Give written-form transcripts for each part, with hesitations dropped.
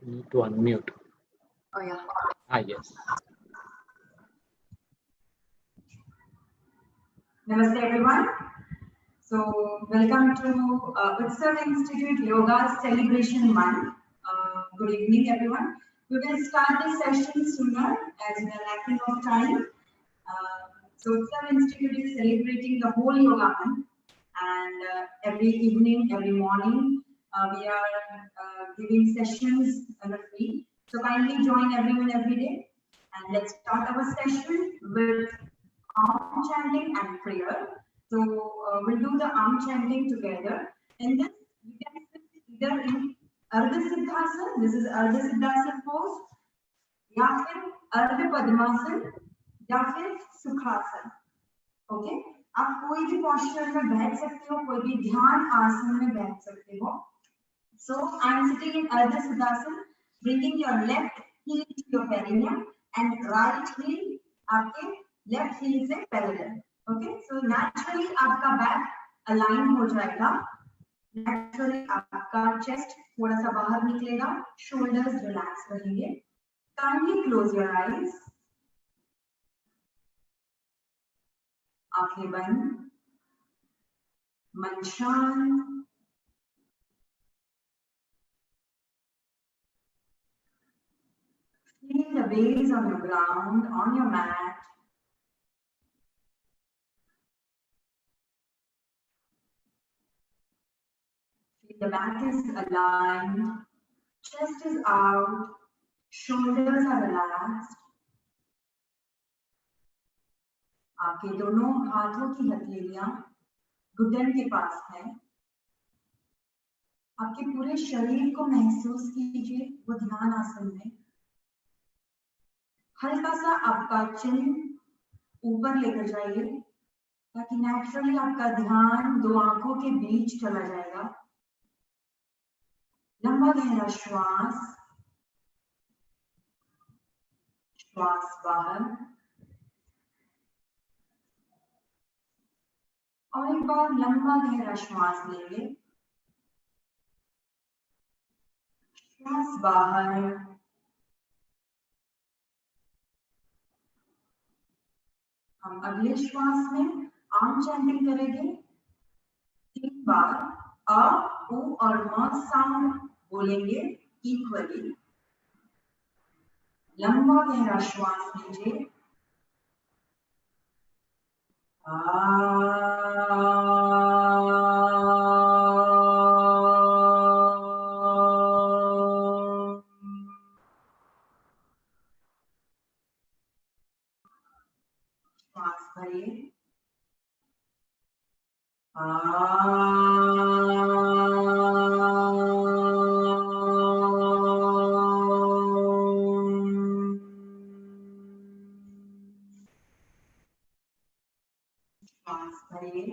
Need to unmute. Oh yeah. Yes. Namaste everyone. So welcome to Utsav Institute Yoga Celebration Month. Good evening everyone. We will start this session sooner as we are lacking of time. So Utsav Institute is celebrating the whole yoga month, and every evening, every morning, we are giving sessions free. So kindly join everyone every day, and let's start our session with Om chanting and prayer. So we'll do the Om chanting together, and then you can sit either in Ardha Siddhasana, this is Ardha Siddhasana pose, या फिर अर्ध पद्मासन या फिर सुखासन. Okay, आप कोई भी posture में बैठ सकते हो, कोई भी ध्यान आसन में बैठ सकते हो. So I am sitting in Ardha Siddhasana, bringing your left heel to your perineum and right heel आपके left heel से parallel. Okay, so naturally आपका back align हो जाएगा. Naturally आपका chest थोड़ा सा बाहर निकलेगा, shoulders relax रहेंगे. Kindly close your eyes. आंखें बंद, मन शांत. Feel the waves on your ground, on your mat. Feel the back is aligned, chest is out, shoulders are relaxed. आपके दोनों हाथों की हथेलियां घुटन के पास है. आपके पूरे शरीर को महसूस कीजिए वो ध्यान आसन में. हल्का सा आपका चिन ऊपर लेकर जाइए ताकि नेचुरली आपका ध्यान दो आंखों के बीच चला जाएगा. लंबा गहरा श्वास, श्वास बाहर और एक बार लंबा गहरा श्वास लेंगे. श्वास बाहर, हम अगले श्वास में आम चैंटिंग करेंगे. 3 बार अ, उ और म साउंड बोलेंगे इक्वली. लंबा गहरा श्वास लीजिए. श्वास भरिए. श्वास भरिए.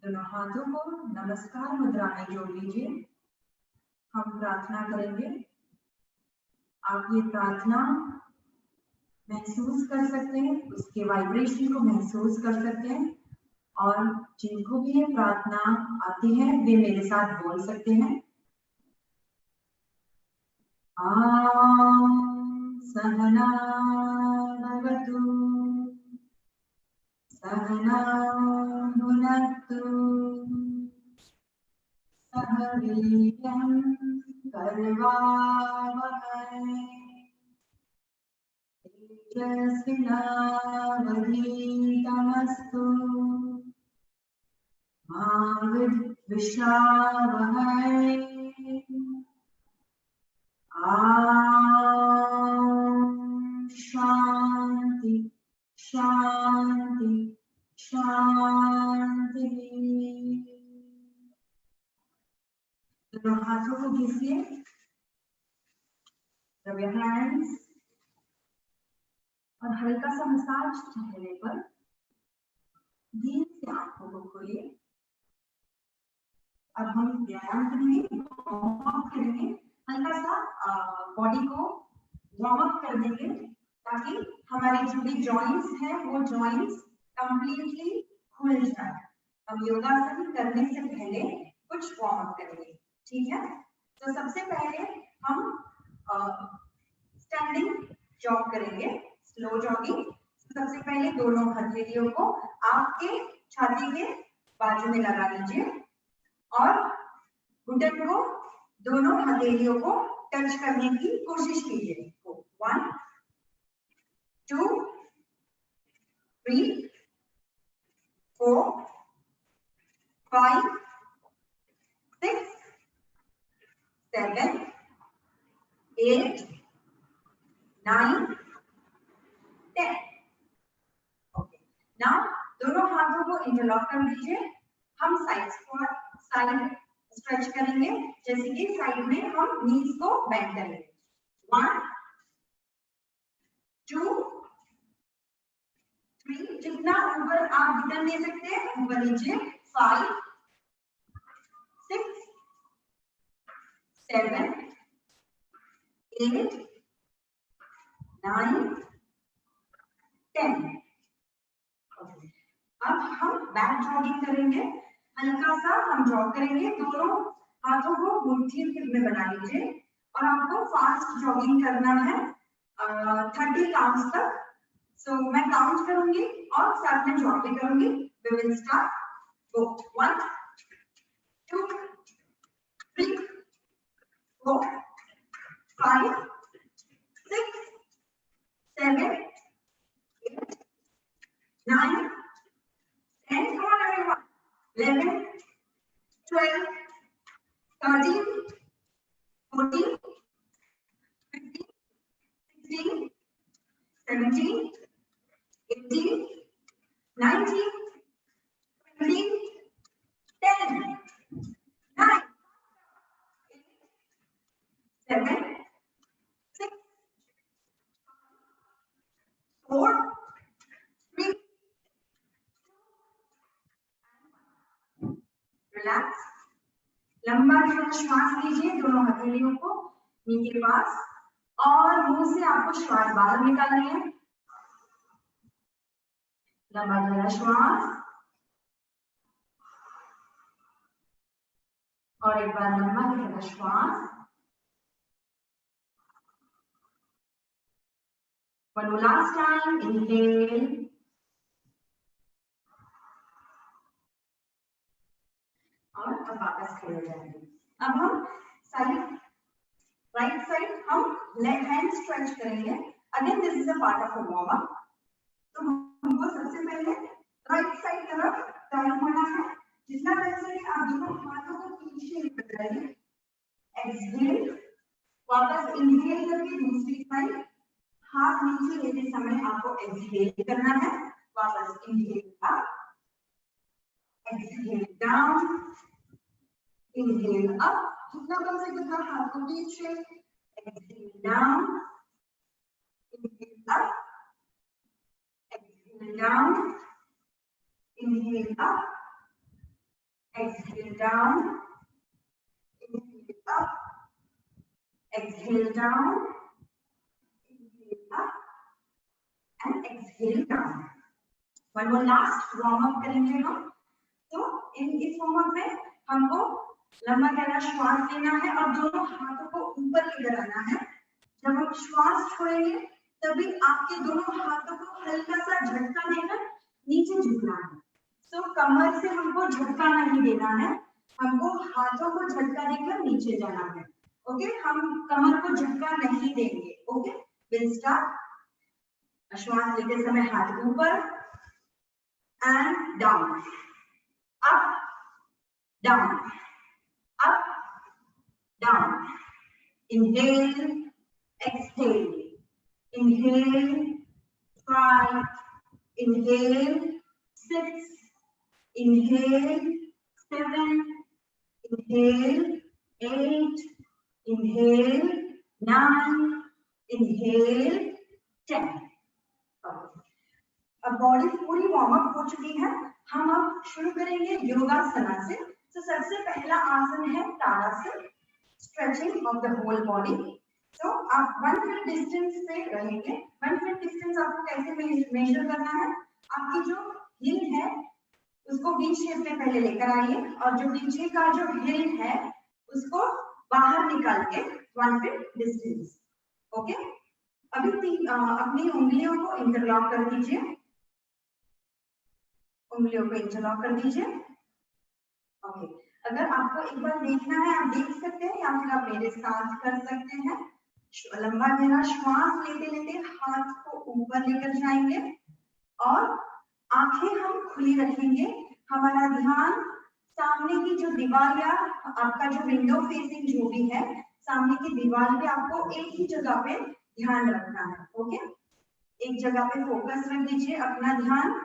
दोनों हाथों को नमस्कार मुद्रा में जोड़ लीजिए. हम प्रार्थना करेंगे. आप ये प्रार्थना महसूस कर सकते हैं, उसके वाइब्रेशन को महसूस कर सकते हैं, और जिनको भी ये प्रार्थना आती है वे मेरे साथ बोल सकते हैं. ॐ सहना भवतु, सहना भुनक्तु, सह वीर्यं करवावहै, तेजस्विनावधीतमस्तु मा विद्विषावहै. शांति शांति शांति. दोनों हाथों को घिसिए. रब योर हैंड्स और हल्का सा मसाज चेहरे पर. धीरे से आंखों को खोलिए. अब हम व्यायाम करेंगे, वार्म अप करेंगे. हल्का सा बॉडी को वार्म अप कर देंगे ताकि हमारे जो भी जॉइंट्स हैं वो जॉइंट्स कंप्लीटली खुल जाए। हम योगासन करने से पहले कुछ वार्म अप करेंगे, ठीक है। तो सबसे पहले हम स्टैंडिंग जॉग करेंगे, स्लो जॉगिंग। सबसे पहले दोनों हथेलियों को आपके छाती के बाजू में लगा लीजिए और घुटन को दोनों हथेलियों को टच करने की कोशिश कीजिए। 1 2 3 4 5 6 7 8 9 10। ओके, नाउ दोनों हाथों को इंटरलॉक कर लीजिए। हम साइड स्क्वाट, साइड स्ट्रेच करेंगे, जैसे कि साइड में हम नीज को बेंड करेंगे। 1 2 3, जितना ऊपर आप घुटन दे सकते हैं ऊपर लीजिए। 5 6 7 8 9 10। अब हम बैक जॉगिंग करेंगे, हल्का सा हम जॉग करेंगे। दोनों हाथों को मुट्ठी में बना लीजिए और आपको फास्ट जॉगिंग करना है 30 काउंट्स तक। सो मैं काउंट करूंगी और साथ में जॉग भी करूंगी। We will start. Go 1 2 3 4 5 6 7 8 9 10. Come on, everyone. 11 12 13 14 15 16 17 18 19 20 10 9 7 6 4 3 relax. लंबा गहरा श्वास लीजिए दोनों हथेलियों को नी के पास और मुंह से आपको श्वास बाहर निकालनी है। लंबा गहरा श्वास और एक बार लंबा गहरा श्वास। One more last time, inhale और अब वापस खड़े हो जाएंगे। अब हम साइड राइट साइड हम लेग हैंड स्ट्रेच करेंगे। Again this is a part of a warm up. तो हमको सबसे पहले राइट साइड तरफ टर्न होना है। जितना कर सके आप दोनों हाथों को पीछे लेकर जाइए। एक्सहेल, वापस इनहेल करके दूसरी साइड हाथ नीचे लेते समय आपको एक्सहेल करना है। वापस inhale up, exhale down, inhale up, जितना कर सके उतना हाथ को पीछे, exhale down, inhale up, exhale down, inhale up, exhale down, inhale up, exhale down, up and exhale down. One more last warm up करेंगे हम। तो इस वार्म अप में हमको लंबा गहरा श्वास लेना है और दोनों हाथों को ऊपर लेकर आना है। जब हम श्वास छोड़ेंगे तभी आपके दोनों हाथों को हल्का सा झटका देकर नीचे झुकना है। तो कमर से हमको झटका नहीं देना है, हमको हाथों को झटका देकर नीचे जाना है। ओके, हम कमर को झटका नहीं देंगे। Okay, we'll start. श्वास लेते समय हाथ ऊपर and down, up down, up down, inhale exhale, inhale 5, inhale 6, inhale 7, inhale 8, inhale 9, inhale 10। अब बॉडी पूरी वार्म अप हो चुकी है। हम अब शुरू करेंगे योगासना से। तो सबसे पहला आसन है Tadasana. Stretching of the whole body. तो आप 1 फीट डिस्टेंस पे रहेंगे। 1 फीट डिस्टेंस आपको कैसे मेजर करना है, आपकी जो हिल है उसको वी शेप में पहले लेकर आइए और जो नीचे का जो हिल है उसको बाहर निकाल के 1 फीट डिस्टेंस। ओके, अभी अपनी उंगलियों को इंटरलॉक कर दीजिए, उंगलियों को इंटरलॉक कर दीजिए। ओके, अगर आपको एक बार देखना है आप देख सकते हैं या फिर आप मेरे साथ कर सकते हैं। लंबा गहरा श्वास लेते लेते हाथ को ऊपर लेकर जाएंगे और आंखें हम खुली रखेंगे। हमारा ध्यान सामने की जो दीवार या आपका जो विंडो फेसिंग जो भी है सामने की दीवार पे आपको एक ही जगह पे ध्यान रखना है। ओके, एक जगह पे फोकस रख दीजिए अपना ध्यान।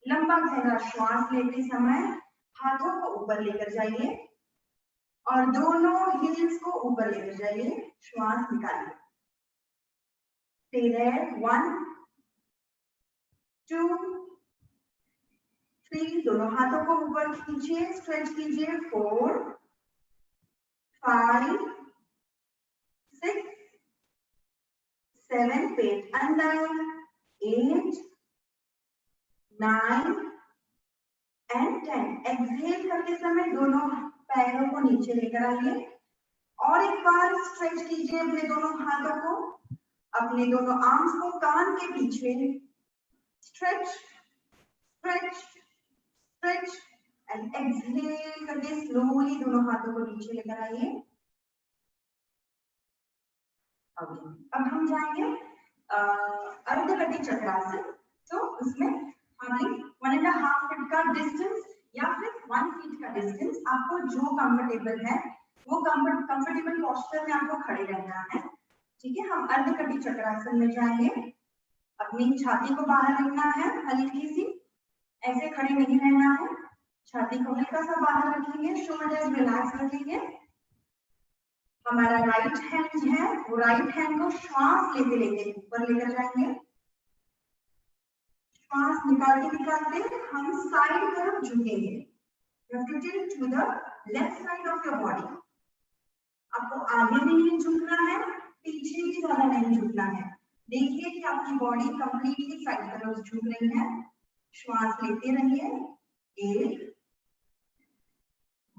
लंबा गहरा श्वास लेते समय हाथों को ऊपर लेकर जाइए और दोनों हिल्स को ऊपर लेकर जाइए। श्वास निकालिए। Stay there. 1, 2, 3, दोनों हाथों को ऊपर खींचिए, स्ट्रेच कीजिए। 4, 5, 6, 7, पेट अंदर। 8, 9 एंड 10। एक्सहेल करते समय दोनों पैरों को नीचे लेकर आइए और एक बार स्ट्रेच कीजिए अपने दोनों हाथों को, अपने दोनों आर्म्स को कान के पीछे। Stretch stretch stretch and exhale करके स्लोली दोनों हाथों को नीचे लेकर आइए। ओके, अब हम जाएंगे अर्धकटी चक्रासन। तो उसमें हमें 1.5 फीट का डिस्टेंस या फिर 1 फीट का डिस्टेंस, आपको जो कंफर्टेबल है वो कंफर्टेबल पोस्चर में आपको खड़े रहना है। ठीक है, हम अर्धकटी चक्रासन में जाएंगे। अपनी छाती को बाहर रखना है, हल्की सी, ऐसे खड़े नहीं रहना है। छाती को हल्का सा बाहर रखेंगे, शोल्डर्स रिलैक्स रखेंगे। हमारा राइट हैंड है वो राइट हैंड को श्वास लेते लेते ऊपर लेकर जाएंगे। श्वास निकालते निकालते हम साइड तरफ झुकेंगे। Tilted to the left side of your body. आपको आगे भी नहीं झुकना है, पीछे भी ज्यादा नहीं झुकना है। देखिए कि आपकी बॉडी कंप्लीटली साइड तरफ झुक रही है। श्वास लेते रहिए। 1,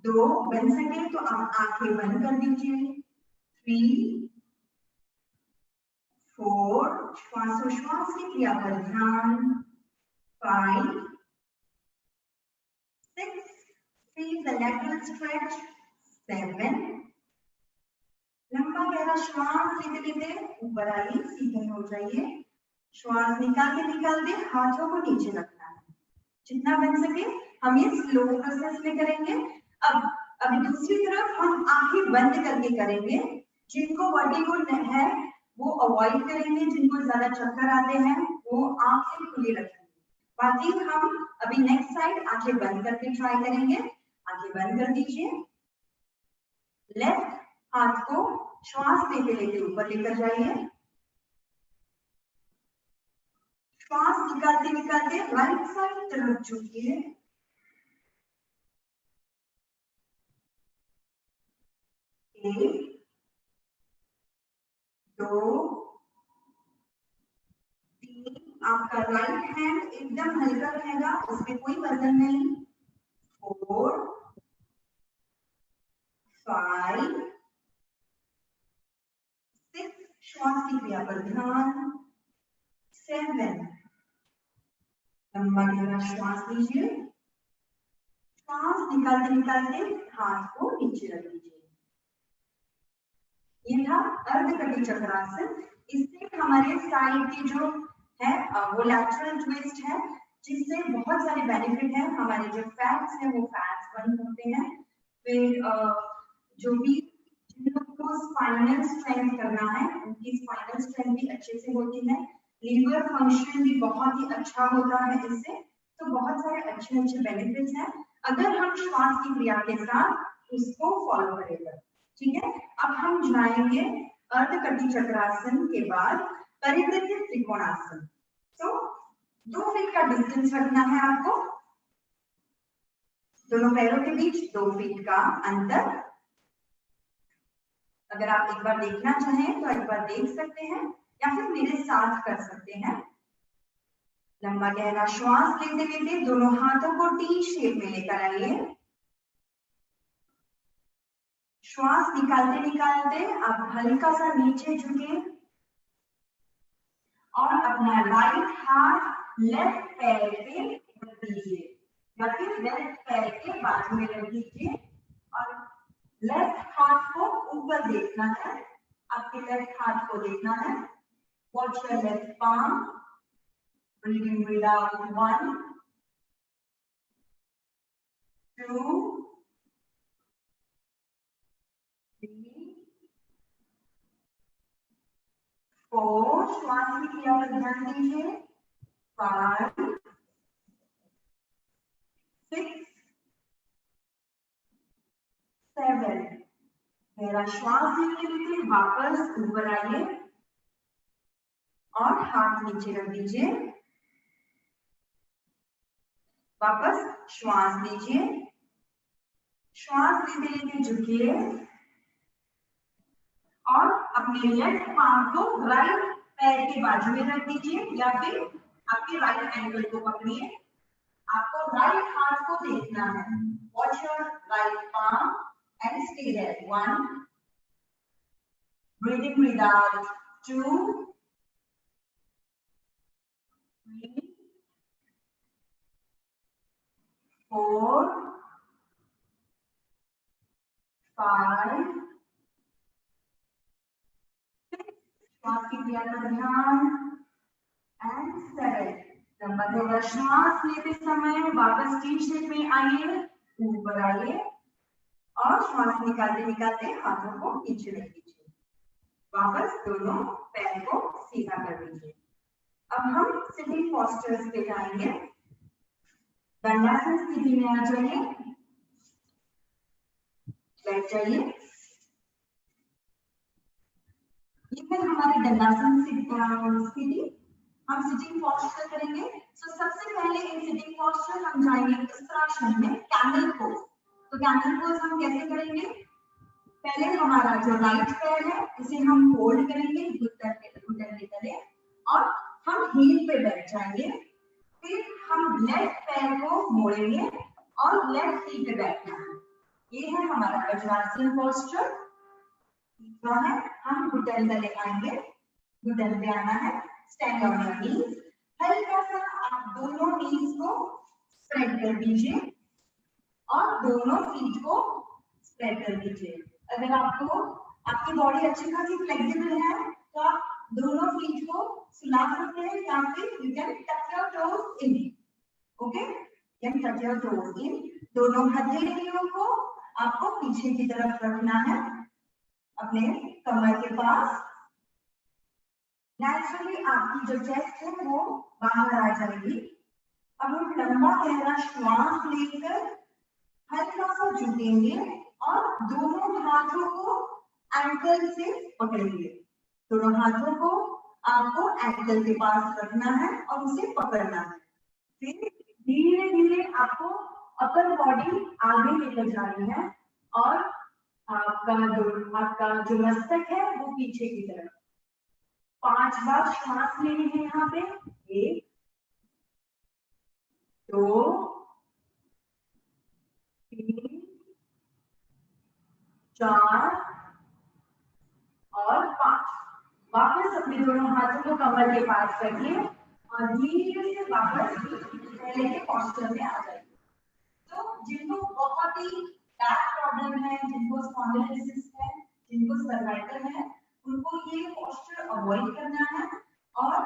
2, बन सके तो आप आंखें बंद कर दीजिए। 3, 4, श्वासोश्वास की क्रिया पर ध्यान। 5, 6, feel the lateral stretch. 7, लंबा गहरा श्वास लेते लेते ऊपर आइए, सीधे हो जाइए। श्वास निकालते निकालते हाथों को नीचे रखना है। जितना बन सके हम ये स्लो प्रोसेस में करेंगे। अब अभी दूसरी तरफ हम आंखें बंद करके करेंगे। जिनको वर्टिगो है वो अवॉइड करेंगे, जिनको ज्यादा चक्कर आते हैं वो आंखें खुली रखेंगे। बाकी हम अभी नेक्स्ट साइड आंखें बंद करके ट्राई करेंगे। आंखें बंद कर दीजिए। लेफ्ट हाथ को श्वास लेते लेते ऊपर लेकर जाइए। श्वास निकालते निकालते राइट साइड तरफ झुकिए। 1, 2, 3, आपका राइट हैंड एकदम हल्का रहेगा, उसमें कोई वजन नहीं। 4, 5, 6, श्वास की क्रिया पर ध्यान। 7, लंबा गहरा श्वास लीजिए। श्वास निकालते निकालते हाथ को नीचे रख दीजिए। ये था अर्धकटी चक्रासन। इससे हमारे साइड की जो है वो लैटरल ट्विस्ट है, जिससे बहुत सारे बेनिफिट है। हमारे जो फैट्स है वो फैट्स बर्न होते हैं। फिर जो भी जिन लोगों को स्पाइनल स्ट्रेंथ करना है उनकी स्पाइनल स्ट्रेंथ भी अच्छे से होती है। लीवर फंक्शन भी बहुत ही अच्छा होता है इससे। तो बहुत सारे अच्छे अच्छे बेनिफिट्स हैं अगर हम श्वास की क्रिया के साथ उसको फॉलो करेंगे। ठीक है, अब हम जाएंगे अर्धकटी चक्रासन के बाद परिवृत्त त्रिकोणासन। तो 2 फीट का डिस्टेंस रखना है आपको, दोनों पैरों के बीच 2 फीट का अंतर। अगर आप एक बार देखना चाहें तो एक बार देख सकते हैं या फिर मेरे साथ कर सकते हैं। लंबा गहरा श्वास लेते लेते दोनों हाथों को टी शेप में लेकर आइए। श्वास निकालते निकालते आप हल्का सा नीचे झुके और अपना राइट हाथ लेफ्ट पैर पे रख दीजिए या फिर लेफ्ट पैर के बाजू में रख दीजिए और लेफ्ट हाथ को ऊपर देखना है। आपके लेफ्ट हाथ को देखना है। Watch your left palm. Breathing breathe out 1 2 3 4। श्वास की क्रिया पर ध्यान दीजिए। 5 6 7। गहरा श्वास लेते लेते वापस ऊपर आइए और हाथ नीचे रख दीजिए। वापस श्वास लीजिए। श्वास लेते लेते झुकिए और अपने लेफ्ट पाम को राइट पैर के बाजू में रख दीजिए या फिर आपके राइट एंकल को पकड़िए। आपको राइट हाथ को देखना है। Watch your right palm and stay there. 1 breathing breathe out 2 3 4 5 श्वास की क्रिया पर ध्यान एंड 7। लंबा गहरा श्वास लेते समय वापस टी शेप में आइए, ऊपर आइए और श्वास निकालते निकालते हाथों को नीचे रख दीजिए। वापस दोनों पैर को सीधा कर दीजिए। अब हम सिटिंग पोस्चर्स पे जाएंगे। दंडासन स्थिति में आ जाइए, बैठ जाइए। ये है हमारी दंडासन स्थिति। हम सिटिंग पोस्चर करेंगे। सबसे पहले इन सिटिंग पोस्चर हम जाएंगे उत्तरासन में, कैमल पोज। तो कैमल पोज हम कैसे करेंगे? पहले हमारा जो राइट पैर है उसे हम होल्ड करेंगे घुटन के तले और हम हील पे बैठ जाएंगे। फिर हम लेफ्ट पैर को मोड़ेंगे और लेफ्ट हील पे बैठना है। ये है हमारा वज्रासन पोस्चर। तीसरा है हम घुटन तले आएंगे, घुटन पे आना है। Stand on your knees. हल्का सा आप दोनों नीज को स्प्रेड कर दीजिए और दोनों फीट को स्प्रेड कर दीजिए। अगर आपको आपकी बॉडी अच्छी खासी फ्लेक्सिबल है तो आप दोनों फीट को सुला सकते हैं या फिर you can touch your toes in. Okay, can touch your toes in. दोनों हथेलियों को आपको पीछे की तरफ रखना है, अपने कमर के पास। नेचुरली आपकी जो चेस्ट है वो बाहर आ जाएगी। अब हम लंबा गहरा श्वास लेकर हल्का सा झुकेंगे और दोनों हाथों को एंकल से पकड़ेंगे। दोनों हाथों को आपको एंकल के पास रखना है और उसे पकड़ना है। फिर धीरे धीरे आपको अपर बॉडी आगे लेकर जानी है और आपका जो मस्तक है वो पीछे की तरफ। 5 बार श्वास लेनी है यहाँ पे। 1 2 3 4 और 5। वापस अपने दोनों हाथों को कमर के पास रखिए और धीरे से वापस पहले के पोस्चर में आ जाइए। तो जिनको बहुत ही बैक प्रॉब्लम है, जिनको स्पॉन्डिलोलिसिस है, जिनको सर्वाइकल है, उनको ये पोस्चर अवॉइड करना है। और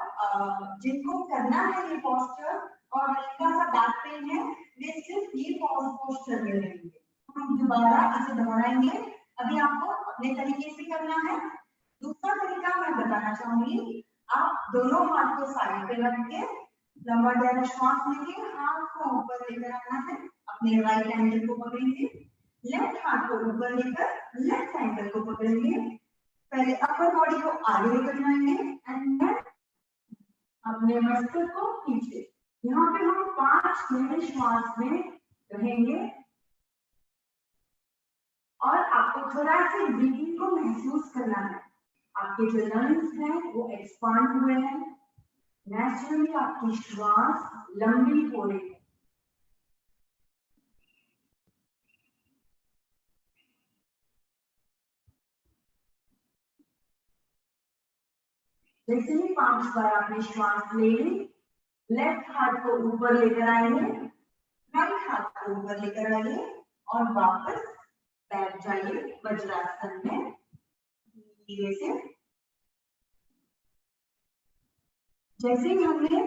जिनको करना है ये पोस्चर और हल्का सा बैक पेन है, वे सिर्फ ये पोस्चर में रहेंगे। हम दोबारा इसे दोहराएंगे। अभी आपको अपने तरीके से करना है। दूसरा तरीका मैं बताना चाहूंगी। आप दोनों हाथ को साइड पे रख के लंबा गहरा श्वास लेके हाथ को ऊपर लेकर आना है। अपने राइट एंकल को पकड़ेंगे, लेफ्ट हाथ को ऊपर लेकर लेफ्ट एंकल को पकड़ेंगे। पहले अपर बॉडी को आगे लेकर जाएंगे एंड देन अपने मस्तक को पीछे। यहाँ पे हम 5 गहरे श्वास में रहेंगे और आपको थोड़ा सा ब्रीदिंग को महसूस आपके जो लंग्स हैं वो एक्सपांड हुए हैं, नेचुरली आपकी श्वास लंबी हो रही है। जैसे ही 5 बार आपने श्वास ले ली, लेफ्ट हाथ को ऊपर लेकर आइए, राइट हाथ को ऊपर लेकर आइए और वापस बैठ जाइए वज्रासन में धीरे से। जैसे ही हमने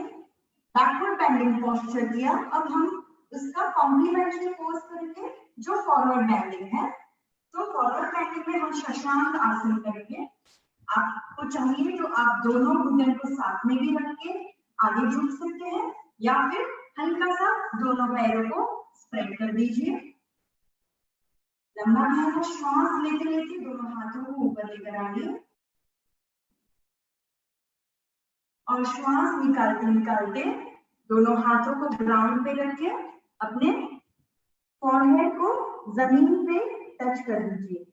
बैकवर्ड बेंडिंग पोस्चर किया, अब हम उसका कॉम्प्लीमेंट्री पोज करेंगे जो फॉरवर्ड बेंडिंग है। तो फॉरवर्ड बेंडिंग में हम शशांक आसन करेंगे। आपको चाहिए तो आप दोनों घुटनों को साथ में भी रख के आगे झुक सकते हैं या फिर हल्का सा दोनों पैरों को स्प्रेड कर दीजिए। लंबा गहरा श्वास लेते लेते दोनों हाथों को ऊपर लेकर आइए और श्वास निकालते निकालते दोनों हाथों को ग्राउंड पे रख के अपने फॉरहेड को जमीन पे टच कर दीजिए।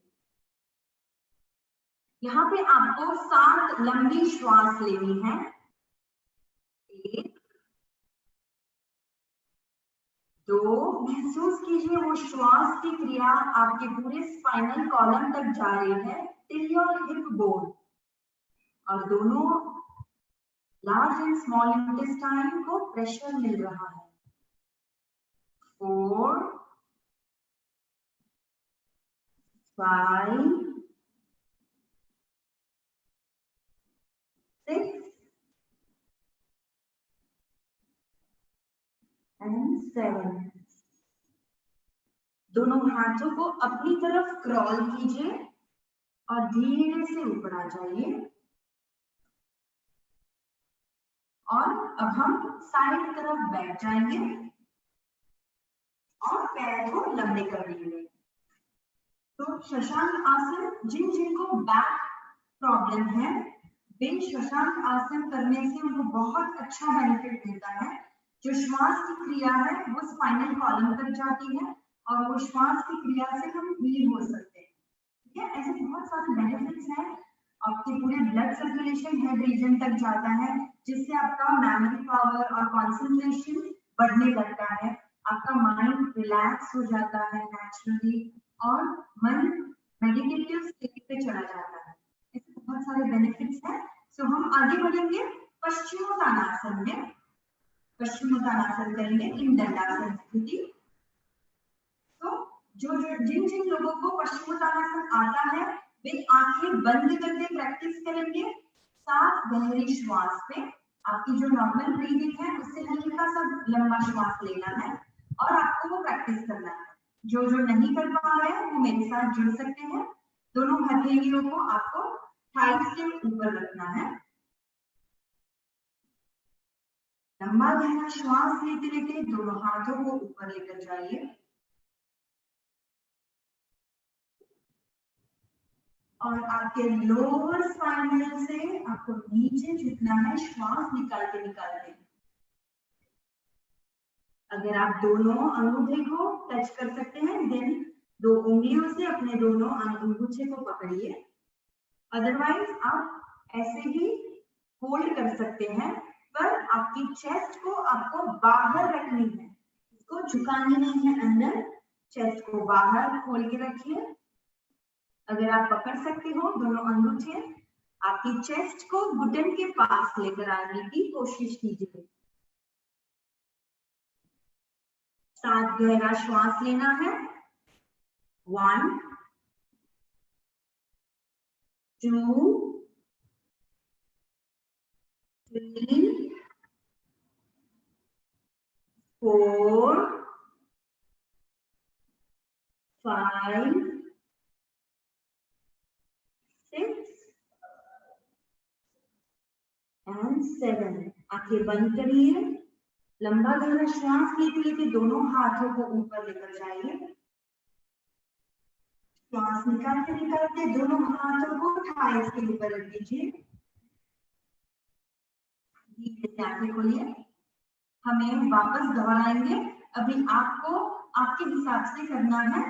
यहाँ पे आपको 7 लंबी श्वास लेनी है। 1 2, महसूस कीजिए वो श्वास की क्रिया आपके पूरे स्पाइनल कॉलम तक जा रही है, टिल योर हिप बोन, और दोनों लार्ज एंड स्मॉल इंटेस्टाइन को प्रेशर मिल रहा है। 4 5 6 and 7। दोनों हाथों को अपनी तरफ क्रॉल कीजिए और धीरे से ऊपर आ जाइए। और अब हम साइड तरफ बैठ जाएंगे और पैर को लंबे कर देंगे। तो शशांक आसन, जिनको बैक प्रॉब्लम है वे शशांक आसन करने से उनको बहुत अच्छा बेनिफिट मिलता है। जो श्वास की क्रिया है वो स्पाइनल कॉलम तक जाती है और वो श्वास की क्रिया से हम हील हो सकते हैं। ठीक है, ऐसे बहुत सारे बेनिफिट्स हैं। आपके पूरे ब्लड सर्कुलेशन हेड रीजन तक जाता है, जिससे आपका मेमोरी पावर और कंसंट्रेशन बढ़ने लगता है। आपका माइंड रिलैक्स हो जाता है नेचुरली और मन मेडिटेटिव स्टेट पे चला जाता है। ऐसे बहुत सारे बेनिफिट्स हैं। सो हम आगे बढ़ेंगे पश्चिमोत्तानासन में। पश्चिमोत्तानासन करेंगे इन दंडासन स्थिति। तो जिन लोगों को पश्चिमोत्तानासन आता है वे आंखें बंद करके प्रैक्टिस करेंगे 7 गहरी श्वास पे। आपकी जो नॉर्मल ब्रीदिंग है उससे हल्का सा लंबा श्वास लेना है और आपको वो प्रैक्टिस करना है। जो नहीं कर पा रहे हैं वो मेरे साथ जुड़ सकते हैं। दोनों हथेलियों को आपको थाइस के ऊपर रखना है। लंबा गहरा श्वास लेते लेते दोनों हाथों को ऊपर लेकर जाइए और आपके लोअर स्पाइनल से आपको नीचे झुकना है श्वास निकालते निकालते। अगर आप दोनों अंगूठे को टच कर सकते हैं देन 2 उंगलियों से अपने दोनों अंगूठे को पकड़िए। अदरवाइज आप ऐसे ही होल्ड कर सकते हैं, पर आपकी चेस्ट को आपको बाहर रखनी है, इसको झुकानी नहीं है अंदर। चेस्ट को बाहर खोल के रखिए। अगर आप पकड़ सकते हो दोनों अंगूठे, आपकी चेस्ट को घुटन के पास लेकर आने की कोशिश कीजिए। 7 गहरा श्वास लेना है। 1 2 3 4 5 6 and 7। आंखें बंद करिए। लंबा गहरा श्वास लेते लेते दोनों हाथों को ऊपर लेकर जाइए। श्वास निकालते निकालते दोनों हाथों को थाइस के ऊपर रख दीजिए। धीरे से आंखें खोलिए। हमें वापस दोहराएंगे। अभी आपको आपके हिसाब से करना है।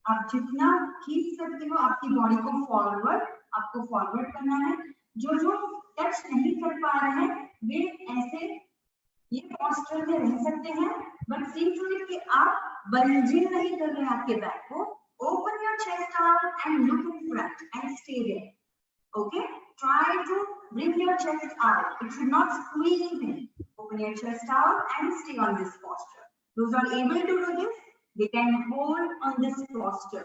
आप जितना खींच सकते हो आपकी बॉडी को फॉरवर्ड आप आपको फॉरवर्ड करना है। जो जो टच नहीं कर पा रहे हैं वे ऐसे ये पोस्चर में रह सकते हैं, बट सी टू इट कि आप बंजिंग नहीं कर रहे हैं आपके बैक को। Open your chest out and look in front and stay there. Okay, try to bring your chest out. It should not squeeze in. Open your chest out and stay on this posture. Those are able to do this, they can hold on this posture.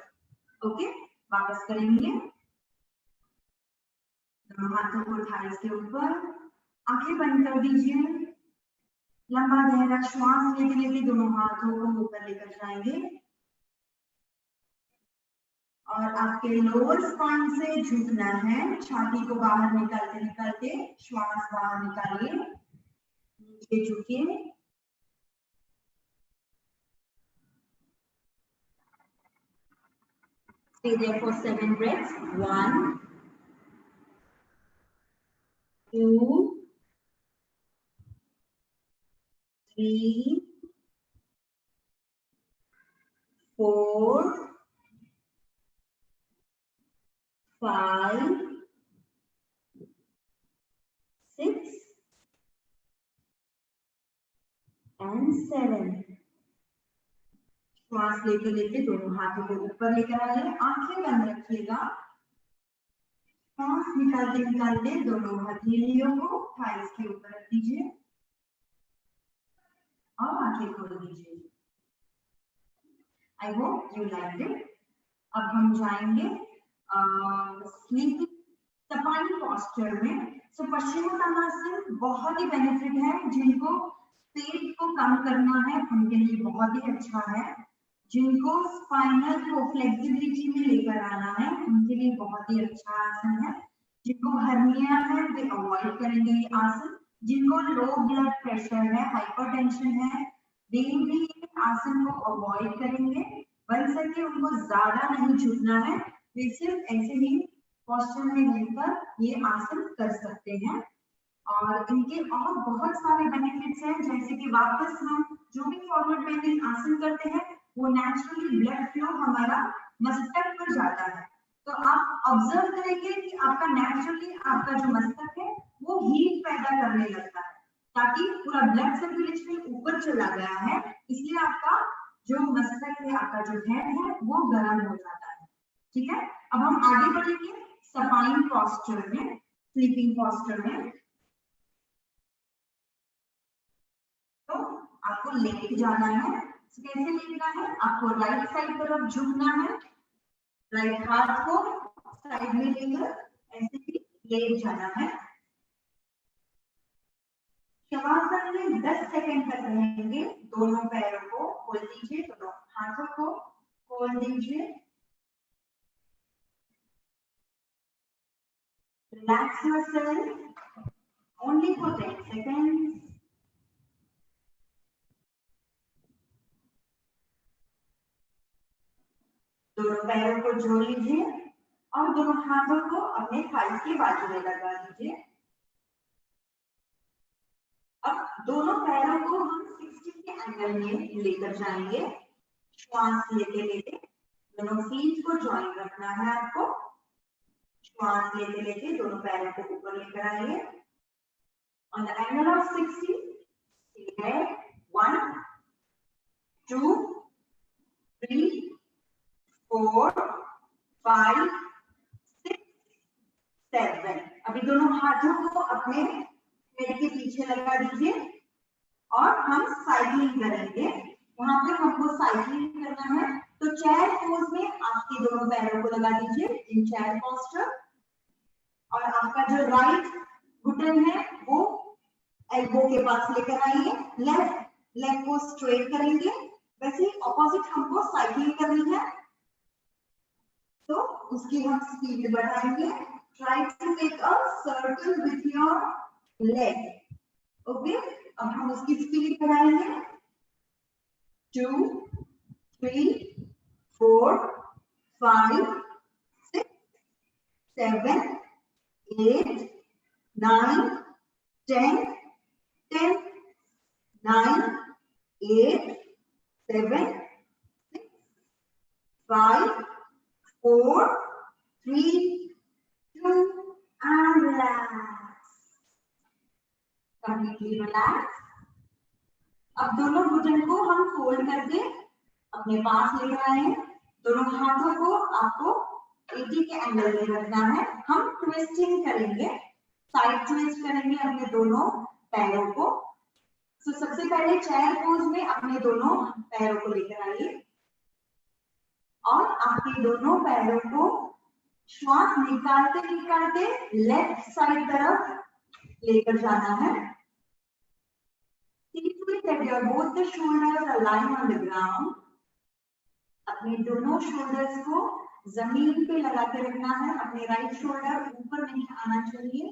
Okay, वापस करेंगे। दोनों हाथों को thighs के ऊपर, आंखें बंद कर दीजिए। लंबा गहरा श्वास लेते लेते दोनों हाथों को ऊपर लेकर जाएंगे और आपके लोअर स्पाइन से झुकना है। छाती को बाहर निकालते निकालते श्वास बाहर निकालिए, नीचे झुकिए। Stay there for 7 breaths. 1, 2, 3, 4, 5, 6 and 7. श्वास लेते लेते दोनों हाथों को ऊपर लेकर आइए, आंखें बंद रखिएगा। श्वास निकालते निकालते दोनों हथेलियों को थाइस के ऊपर रख दीजिए और आंखें खोल दीजिए। I hope you like it. अब हम जाएंगे स्लीपिंग सपाइन पोस्चर में। सो पश्चिमोत्तानासन बहुत ही बेनिफिट है। जिनको पेट को कम करना है उनके लिए बहुत ही अच्छा है। जिनको स्पाइनल को फ्लेक्सिबिलिटी में लेकर आना है उनके लिए बहुत ही अच्छा आसन है। जिनको हर्निया है वे अवॉइड करेंगे ये आसन। जिनको लो ब्लड प्रेशर है, हाइपरटेंशन है, वे भी आसन को अवॉइड करेंगे। बन सके उनको ज्यादा नहीं झुकना है, वे सिर्फ ऐसे ही पोस्चर में रहकर ये आसन कर सकते हैं। और इनके और बहुत सारे बेनिफिट्स हैं, जैसे कि वापस हम जो भी फॉरवर्ड बेंडिंग आसन करते हैं वो नेचुरली ब्लड फ्लो हमारा मस्तक पर जाता है। तो आप ऑब्जर्व करेंगे कि आपका नेचुरली आपका जो मस्तक है वो हीट पैदा करने लगता है, ताकि पूरा ब्लड सर्कुलेशन ऊपर चला गया है, इसलिए आपका जो मस्तक है, आपका जो हेड है वो गर्म हो जाता है। ठीक है, अब हम आगे बढ़ेंगे सपाइन पोस्चर में, स्लीपिंग पोस्चर में। तो आपको लेट जाना है। कैसे लेटना है? आपको राइट साइड तरफ झुकना है, राइट हाथ को साइड में लेकर ऐसे ही लेट जाना है। शवासन में 10 सेकंड तक रहेंगे। दोनों पैरों को खोल दीजिए, दोनों हाथों को खोल दीजिए। Relax yourself only for 10 seconds. दोनों पैरों को जोड़ लीजिए और दोनों हाथों को अपने थाइस के बाजू में लगा दीजिए। अब दोनों पैरों को हम 60 के एंगल में लेकर जाएंगे। श्वास लेते लेते दोनों फीट को जॉइन रखना है आपको। श्वास लेते लेते दोनों पैरों को ऊपर लेकर आइए। On the angle of 60, 1, 2, 3, 4, 5, 6, 7। अभी दोनों हाथों को अपने हेड के पीछे लगा दीजिए और हम साइकिलिंग करेंगे। यहाँ पे हमको साइकिलिंग करना है, तो चेयर पोज में आपके दोनों पैरों को लगा दीजिए इन चेयर पोस्चर, और आपका जो राइट घुटन है वो एल्बो के पास लेकर आइए। लेफ्ट लेग को स्ट्रेट करेंगे। वैसे ही ऑपोजिट हमको साइकिलिंग करनी है, तो उसकी हम स्पीड बढ़ाएंगे। Try to make a circle with your leg. Okay, अब हम उसकी स्पीड बढ़ाएंगे। 2, 3, 4, 5, 6, 7, 8, 9, 10, 10, 9, 8, 7, 6, 5, 4, 3, 2, कंप्लीटली रिलैक्स। अब दोनों घुटन को हम फोल्ड करके अपने पास लेकर आए हैं। दोनों हाथों को आपको 80 के एंगल में रखना है। हम ट्विस्टिंग करेंगे, साइड ट्विस्ट करेंगे अपने दोनों पैरों को। तो सबसे पहले चेयर पोज में अपने दोनों पैरों को लेकर आइए और आपके दोनों पैरों को श्वास निकालते निकालते लेफ्ट साइड तरफ लेकर जाना है। See to it that your both the shoulders are lying on the ground. अपने दोनों शोल्डर्स को जमीन पे लगा के रखना है। अपने राइट शोल्डर ऊपर नहीं आना चाहिए।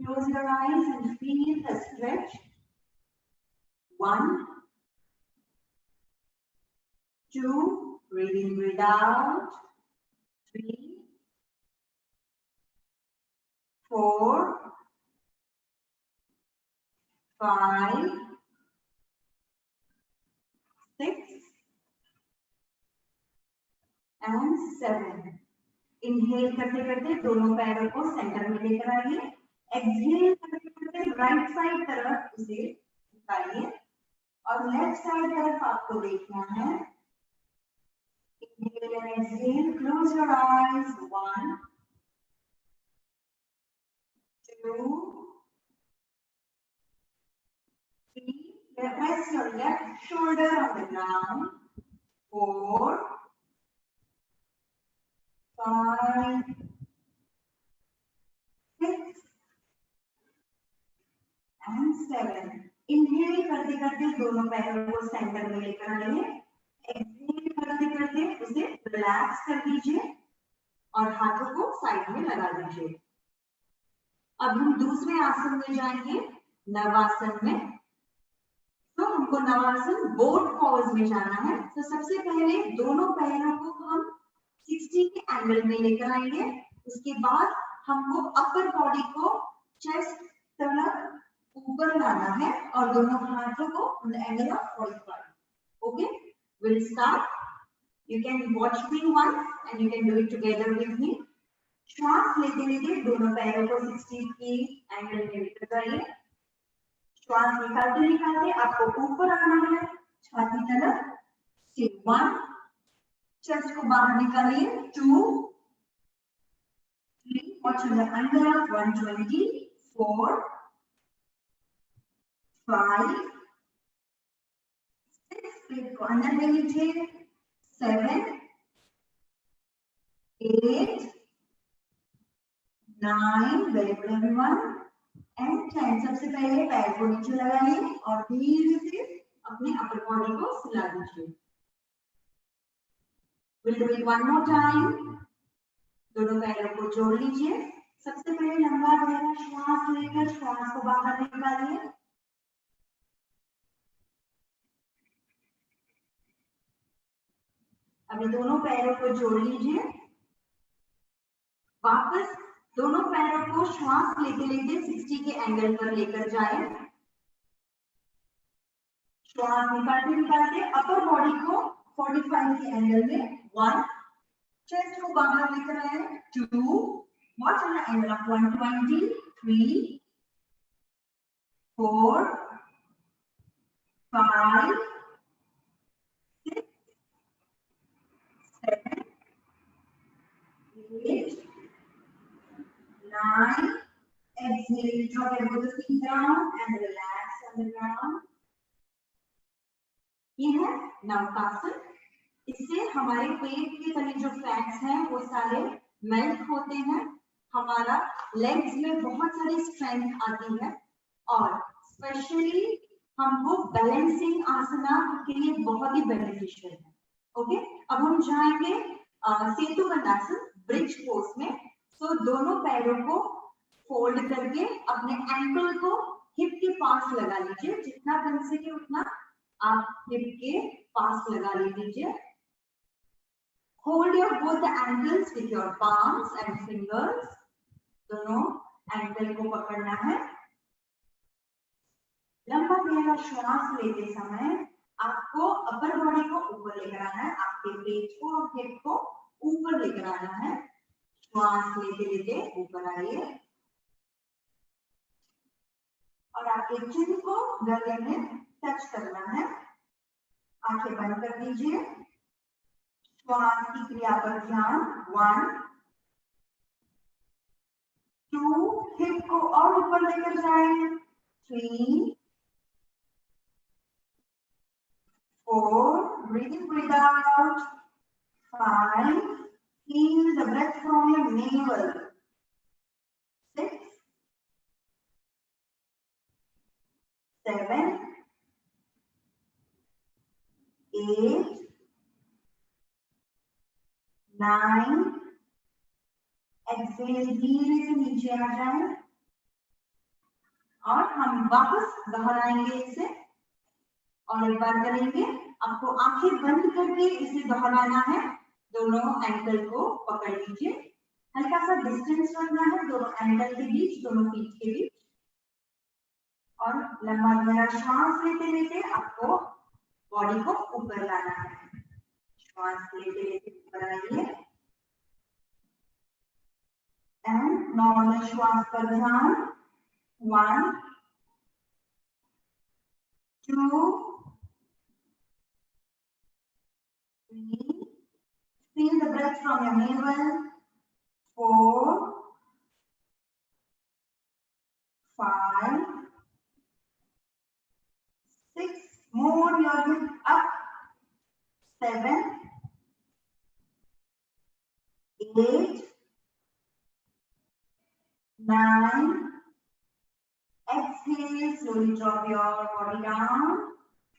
Close your eyes and feel the stretch. 1, 2, breathe in, breathe out. 3, 4, 5, 6 and 7. Inhale करते करते दोनों पैरों को सेंटर में लेकर आइए। एक्सहेल करते करते राइट साइड तरफ उसे उठाइए और लेफ्ट साइड तरफ आपको देखना है। Inhale and exhale, close your eyes. 1, 2, 3, press your left shoulder on the ground. 4, 5, 6 and 7. Inhale करते करते दोनों पैरों को सेंटर में लेकर आइए। एक्सहेल करते करते उसे रिलैक्स कर दीजिए और हाथों को साइड में लगा दीजिए। अब हम दूसरे आसन में जाएंगे, नवासन में। तो हमको नवासन बोट पोज में जाना है। तो सबसे पहले दोनों पैरों को हम 60 के एंगल में लेकर आएंगे। उसके बाद हमको अपर बॉडी को चेस्ट तरफ ऊपर लाना है और दोनों हाथों को on the angle of 45. Okay, we'll start. You can watch me once and you can do it together with me. श्वास लेते लेते दोनों पैरों को 60 की एंगल में लेकर जाइए। श्वास निकालते निकालते आपको ऊपर आना है छाती तरफ। 1, चेस्ट को बाहर निकालिए। 2, 3, watch on the angle of 120. 4, 5, 6, पेट को अंदर ले लीजिए। 7, 8, 9, very good everyone, and 10. सबसे पहले पैर को नीचे लगाइए और धीरे से अपने अपर बॉडी को फुला दीजिए। We'll do it one more time. दोनों पैरों को जोड़ लीजिए। सबसे पहले लंबा गहरा श्वास लेकर श्वास को बाहर निकालिए। अभी दोनों पैरों को जोड़ लीजिए। वापस दोनों पैरों को श्वास लेते लेते 60 के एंगल पर लेकर जाए। श्वास निकालते निकालते अपर बॉडी को 45 के एंगल में। 1, चेस्ट को बाहर लेकर आए। 2, watch on the angle of 120. 3, 4, 5, 6, 7, 8, 9. Exhale, drop your the feet down and relax on the ground. ये है नवकासन। इससे हमारे पेट के तले जो फैट्स हैं वो सारे मेल्ट होते हैं। हमारा लेग्स में बहुत सारी स्ट्रेंथ आती है और स्पेशली हमको बैलेंसिंग आसना के लिए बहुत ही बेनिफिशियल है। ओके, अब हम जाएंगे सेतुबंधासन ब्रिज पोज में। तो दोनों पैरों को फोल्ड करके अपने एंकल को हिप के पास लगा लीजिए। जितना बन सके उतना आप हिप के पास लगा लीजिए। Hold your both the ankles with your palms and fingers. दोनों एंकल को पकड़ना है। लंबा गहरा श्वास लेते समय आपको अपर बॉडी को ऊपर लेकर आना है। आपके पेट को और हिप को ऊपर लेकर आना है। श्वास लेते लेते ऊपर आइए। और आपके चिन को गले में टच करना है। आंखें बंद कर दीजिए। श्वास की क्रिया पर ध्यान। 1 2 हिप को और ऊपर लेकर जाएं। 3 4 breathe in, breathe out. 5 feel the breath from your navel. 6 7 8 9 Excel धीरे से नीचे आ जाए और हम वापस दोहराएंगे इसे और एक बार करेंगे। आपको आंखें बंद करके इसे दोहराना है। दोनों एंकल को पकड़ लीजिए। हल्का सा डिस्टेंस रखना है दोनों एंकल के बीच, दोनों फीट के बीच। और लंबा गहरा श्वास लेते लेते आपको बॉडी को ऊपर लाना है। श्वास लेते लेते ऊपर आइए एंड नॉर्मल श्वास पर ध्यान। 1 2 3 feel the breath from your navel. 4 5 6 more your hip up. 7 8 9 exhale, slowly drop your body down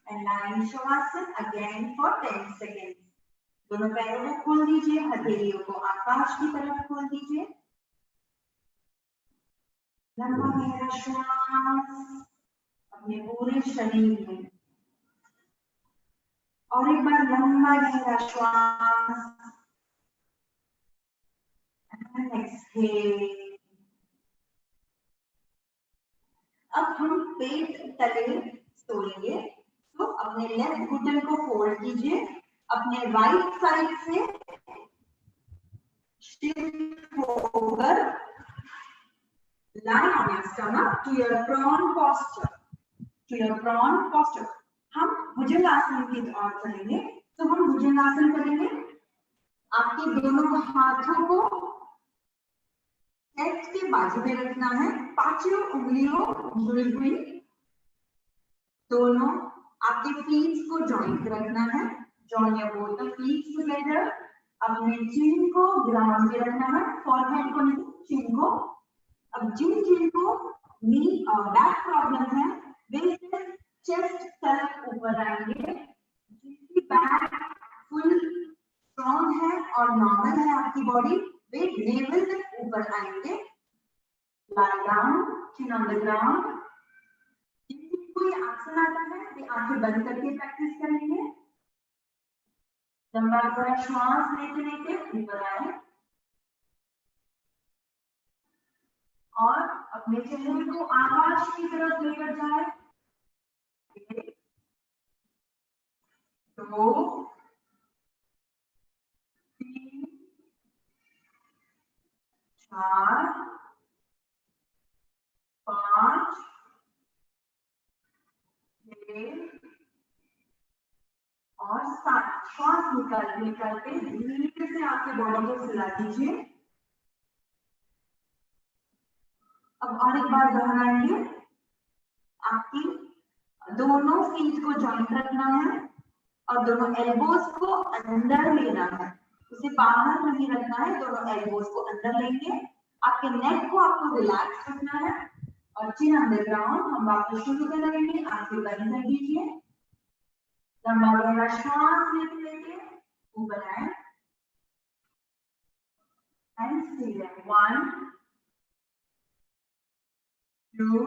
and lie in Shavasana again for 10 seconds. दोनों पैरों को खोल दीजिए, हथेलियों को आकाश की तरफ खोल दीजिए। लंबा गहरा श्वास अपने पूरे शरीर में और एक बार लंबा गहरा श्वास and exhale. अब हम पेट तले सोएंगे, तो अपने लेफ्ट घुटन को फोल्ड कीजिए। अपने राइट साइड से शिफ्ट होकर lie on your stomach to your prawn posture. To your prawn posture. हम भुजंगासन की ओर चलेंगे, तो हम भुजंगासन करेंगे। आपके दोनों हाथों को चेस्ट के बाजू में रखना है। पांचों उंगलियों जुड़ी हुई, दोनों आपके फीट को जॉइंट रखना है। Join your both the feet together. अपने चिन को ग्राउंड पे रखना है, फॉरहेड को नहीं, चिन को। अब जिन को नी बैक प्रॉब्लम है, वे चेस्ट तरफ ऊपर आएंगे। जिनकी बैक फुल स्ट्रॉन्ग है और नॉर्मल है आपकी बॉडी, वे नेवल तक ऊपर आएंगे। lie down, chin on the ground. जिनकी कोई आसन आता है, वे आंखें बंद करके प्रैक्टिस करेंगे। लंबा गहरा श्वास लेते लेते ऊपर आए और अपने चेहरे को आकाश की तरफ लेकर जाए। 2 3 4 5 6 और 7। श्वास निकालते निकालते धीरे से आपके बॉडी को फैला दीजिए। अब और एक बार दोहराएंगे। आपकी दोनों फीट को जॉइंट रखना है और दोनों एल्बोज को अंदर लेना है, उसे बाहर नहीं रखना है। दोनों एल्बोज को अंदर लेंगे। आपके नेक को आपको रिलैक्स रखना है और चिन ऑन द ग्राउंड। हम वापस शुरू करेंगे। आंखें बंद कर दीजिए। लंबा गहरा श्वास लेते लेते ऊपर आए एंड स्टे देयर। 1 2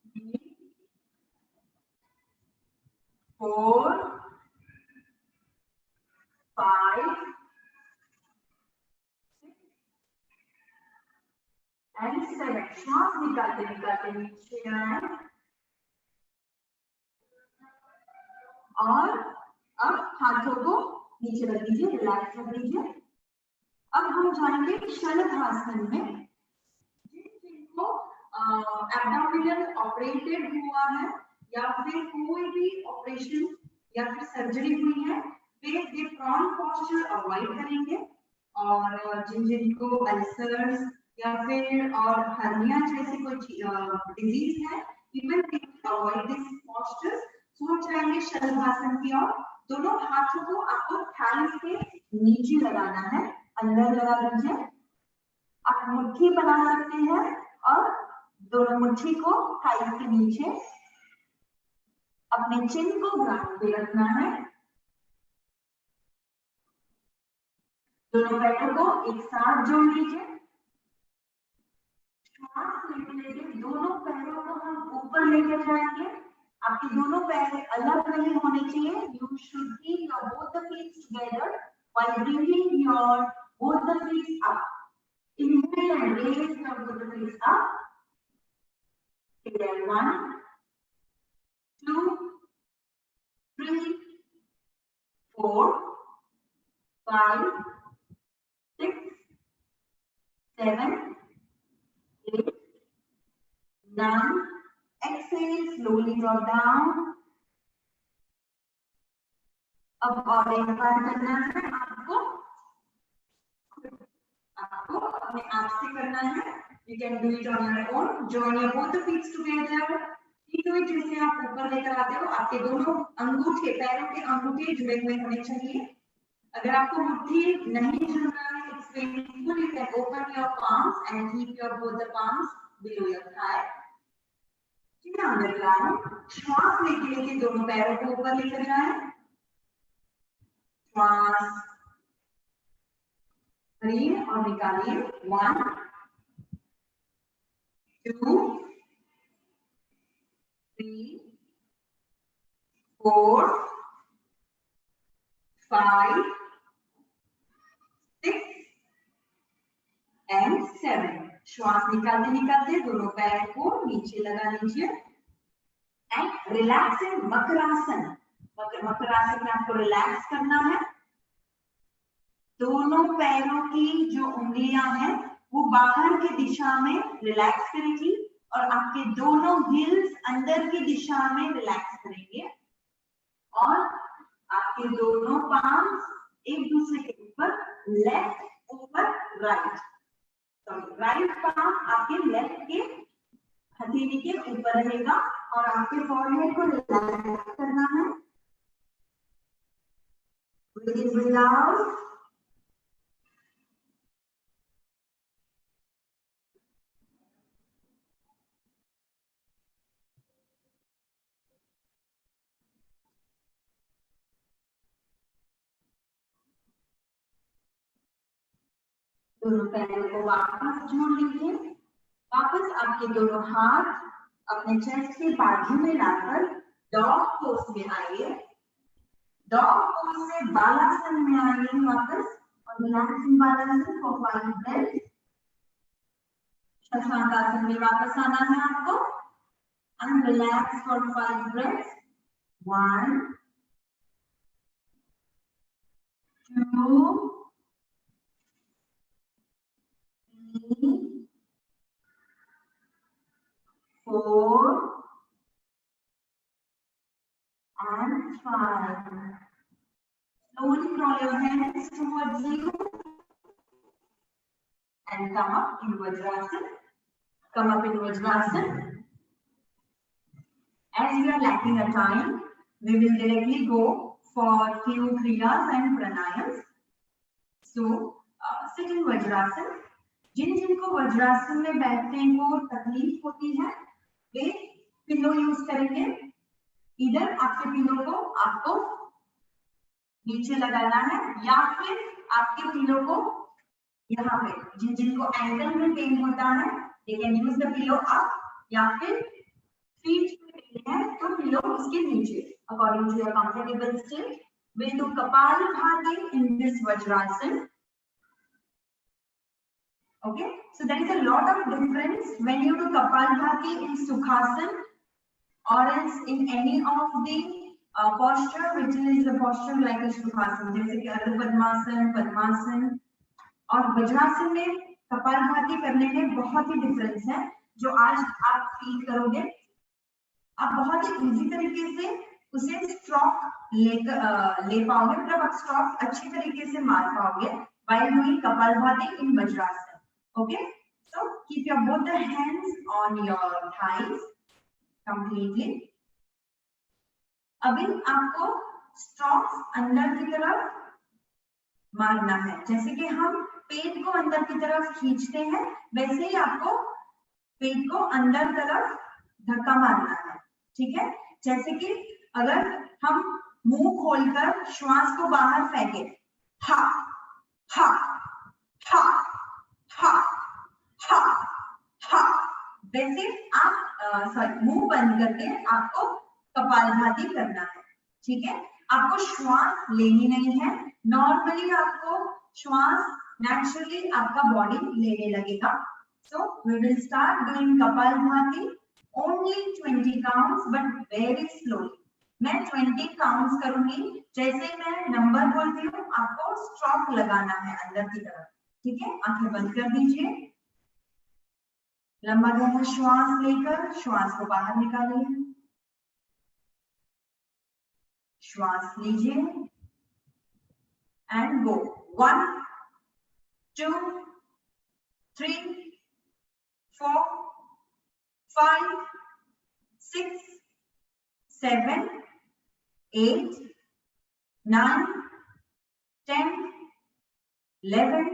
3 4 5 एंड 7। श्वास निकालते निकालते नीचे आए और अब हाथों को नीचे रख दीजिए, रिलैक्स रख दीजिए। अब हम जाएंगे शलभासन में। जिनको एब्डोमिनल ऑपरेटेड हुआ है या फिर कोई भी ऑपरेशन या फिर सर्जरी हुई है, वे प्रॉन पोस्चर अवॉइड करेंगे। और जिनको अल्सर्स या फिर और हर्निया जैसी कोई डिजीज है, इवन अवॉइड दिस पोस्चर। सो चाहेंगे शलभासन की ओर। दोनों हाथों को आपको थाई के नीचे लगाना है, अंदर लगा लीजिए। आप मुट्ठी बना सकते हैं और दोनों मुट्ठी को थाई के नीचे, अपने चिन को ग्राउंड पे रखना है। दोनों पैरों को एक साथ जोड़ लीजिए। श्वास लेते दोनों पैरों को हम ऊपर लेकर जाएंगे। आपके दोनों पैर अलग नहीं होने चाहिए। You should keep your both the feet together while bringing your both the feet up. Inhale and raise your both the feet up. Again, 1, 2, 3, 4, 5, 6, 7, 8, 9. Exhale, slowly drop down. अब और एक बार करना है आपको अपने आप से करना है। You can do it on your own. Join your both the feet together. तीनों जैसे आप ऊपर लेकर आते हो, आपके दोनों अंगूठे, पैरों के अंगूठे जुड़े हुए होने चाहिए। अगर आपको मुट्ठी नहीं जुड़ना है, it's painful, you can open your palms and keep your both the palms below your thigh. अंदर लाओ, श्वास लेके दोनों पैरों को ऊपर लेकर जाएं। श्वास भरिए और निकालिए। 1, 2, 3, 4, 5, 6 and 7. श्वास निकालते निकालते दोनों पैर को नीचे लगा लीजिए and relax in makarasana. Makarasana में आपको रिलैक्स करना है। दोनों पैरों की जो उंगलियां हैं वो बाहर की दिशा में रिलैक्स करेगी और आपके दोनों हिल्स अंदर की दिशा में रिलैक्स करेंगे और आपके दोनों पाम्स एक दूसरे के ऊपर, लेफ्ट ऊपर राइट, राइट पाम आपके लेफ्ट के हथेली के ऊपर रहेगा और आपके फॉरहेड को रिलैक्स करना है। ब्रीथ इन, ब्रीथ आउट। दोनों पैरों को वापस जोड़ लीजिए। वापस आपके दोनों हाथ अपने चेस्ट के बाजू में लाकर डॉग पोज में आइए। डॉग पोज से बालासन में आइए वापस और रिलैक्सिंग बालासन फॉर 5 ब्रेथ। शशांकासन में वापस आना है आपको and relax for 5 breath. 1, 2, 3, 4 and 5. Slowly draw your hands towards you and come up in Vajrasan. Come up in Vajrasan. As we are lacking a time, we will directly go for few kriyas and pranayams. So, sit in Vajrasan. जिनको वज्रासन में बैठने को तकलीफ होती है वे pillow use करेंगे। इधर आपके पिलो को आपको नीचे लगाना है या फिर आपके पिलो को यहाँ पे, जिनको एंकल में पेन होता है they can use the pillow up, या फिर फीट में पेन है तो पिलो उसके नीचे according to your comfortable state. Will do Kapalbhati in this Vajrasana. Okay, so there is a lot of difference when you do Kapalbhati in Sukhasan or else in any of the posture which is a posture like a Sukhasan, जैसे कि Ardha Padmasan, Padmasan और वज्रासन में कपालभाति करने में बहुत ही difference है। जो आज आप फील करोगे, आप बहुत ही इजी तरीके से उसे स्ट्रोक ले पाओगे, मतलब आप स्ट्रोक अच्छी तरीके से मार पाओगे while doing Kapalbhati in Vajrasana. Okay, so keep your both the hands on your thighs completely. अभी आपको स्ट्रोक अंदर की तरफ मारना है, जैसे कि हम पेट को अंदर की तरफ खींचते हैं, वैसे ही आपको पेट को अंदर तरफ धक्का मारना है, ठीक है। जैसे कि अगर हम मुंह खोलकर श्वास को बाहर फेंके, हा हा हा हा हा हा, वैसे आप मुंह बंद करके आपको कपालभाति करना है, ठीक है। आपको श्वास लेनी नहीं है, नॉर्मली आपको श्वास नेचुरली आपका बॉडी लेने लगेगा। So we will start doing Kapalbhati only 20 counts but very slowly. मैं 20 काउंट्स करूंगी, जैसे मैं नंबर बोलती हूँ आपको स्ट्रोक लगाना है अंदर की तरफ, ठीक है। आंखें बंद कर दीजिए, लंबा गहरा श्वास लेकर श्वास को बाहर निकालिए, श्वास लीजिए एंड गो। 1 2 3 4 5 6 7 8 9 10 11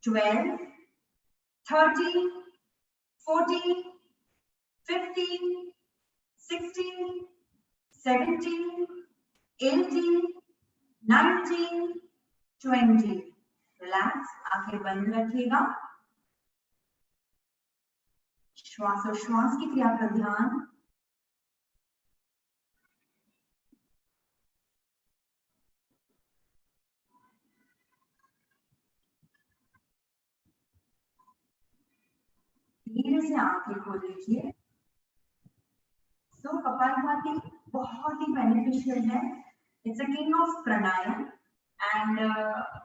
12 13 14 15 16 17 18 19 20। रिलैक्स, आंखें बंद रखिएगा, श्वासोश्वास की क्रिया पर ध्यान। धीरे से आंखें खोल लीजिए। तो कपालभाति बहुत ही बेनिफिशियल है, it's a king of pranayama and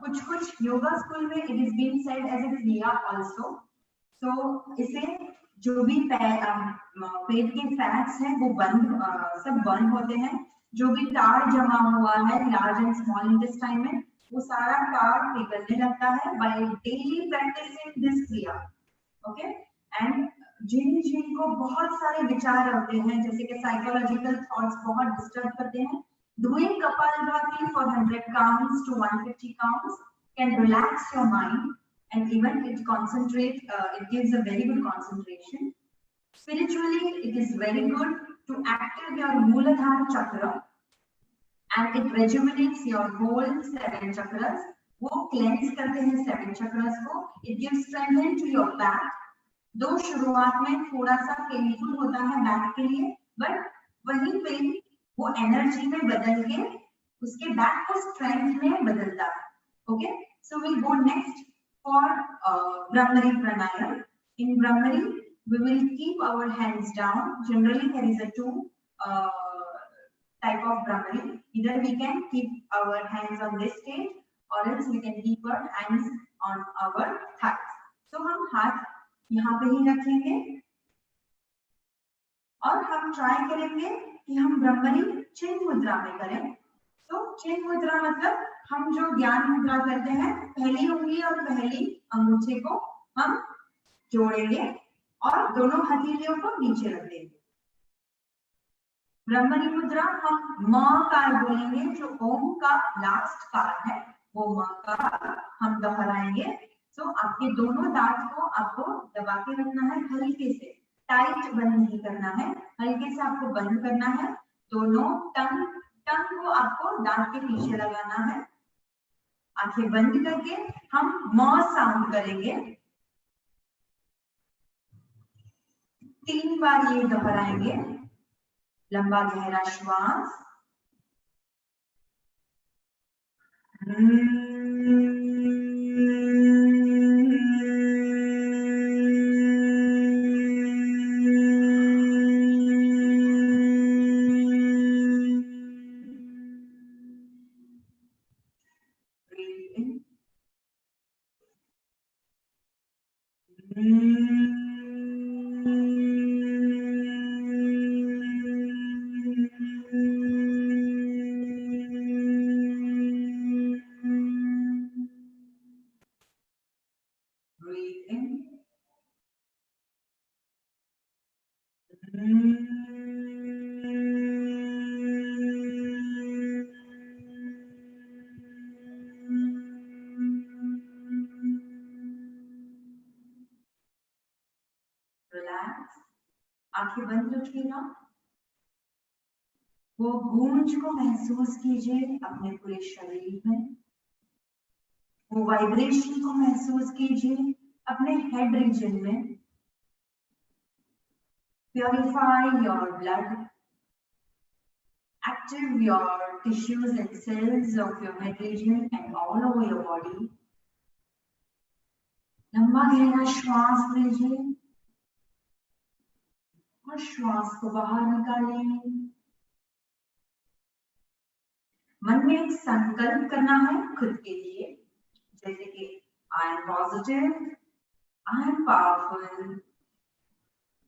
कुछ योगा स्कूल में it is been said as a kriya also. सो इसे जो भी पेट के फैट्स हैं वो सब बर्न होते हैं, जो भी टार जमा हुआ है लार्ज एंड स्मॉल इंटेस्टाइन में वो सारा टार पिघलने लगता है बाय डेली प्रैक्टिसिंग दिस क्रिया। ओके, एंड जिनको बहुत सारे विचार होते हैं, जैसे कि साइकोलॉजिकल थॉट्स बहुत डिस्टर्ब करते हैं, doing kapalbhati for 100 counts to 150 counts can relax your mind and even it gives a very good concentration. Spiritually, it is very good to active your Mooladhara chakra and it rejuvenates your whole 7 chakras. वो cleanse करते हैं 7 chakras को. It gives strength to your back. दो शुरुआत में थोड़ा सा painful होता है बैक के लिए, बट वहीं पे वो एनर्जी में बदल के उसके बैक को स्ट्रेंथ में बदलता है। Okay, so will go next for Brahmari pranayam. In Brahmari, we will keep our hands down. Generally, there is a two type of Brahmari. Either we can keep our hands on this stage, or else we can keep our hands on our thighs. So हम हाथ यहाँ पे ही रखेंगे और हम try करेंगे कि हम ब्रह्मरी चिन्ह मुद्रा में करें। तो चिन्ह मुद्रा मतलब हम जो ज्ञान मुद्रा करते हैं, पहली उंगली और पहली अंगूठे को हम जोड़ेंगे और दोनों हथेलियों को नीचे रख देंगे। ब्रह्मरी मुद्रा हम म कार बोलेंगे, जो ओम का लास्ट कार है वो म कार हम दोहराएंगे। तो आपके दोनों दांत को आपको दबा के रखना है, हल्के से, टाइट बंद नहीं करना है, हल्के से आपको बंद करना है। दोनों टंग को आपको दांत के पीछे लगाना है। आंखें बंद करके हम म साउंड करेंगे, 3 बार ये दोहराएंगे। लंबा गहरा श्वास, Breathe in. Relax. आंखें बंद रखिएगा। वो गूंज को महसूस कीजिए अपने पूरे शरीर में। वो वाइब्रेशन को महसूस कीजिए अपने हेड रीजन में। Purify your blood. Active your tissues and cells of your head region and all over your body. लंबा गहरा श्वास लीजिए और श्वास को बाहर निकालिए। मन में एक संकल्प करना है खुद के लिए, जैसे कि I am positive, I am powerful,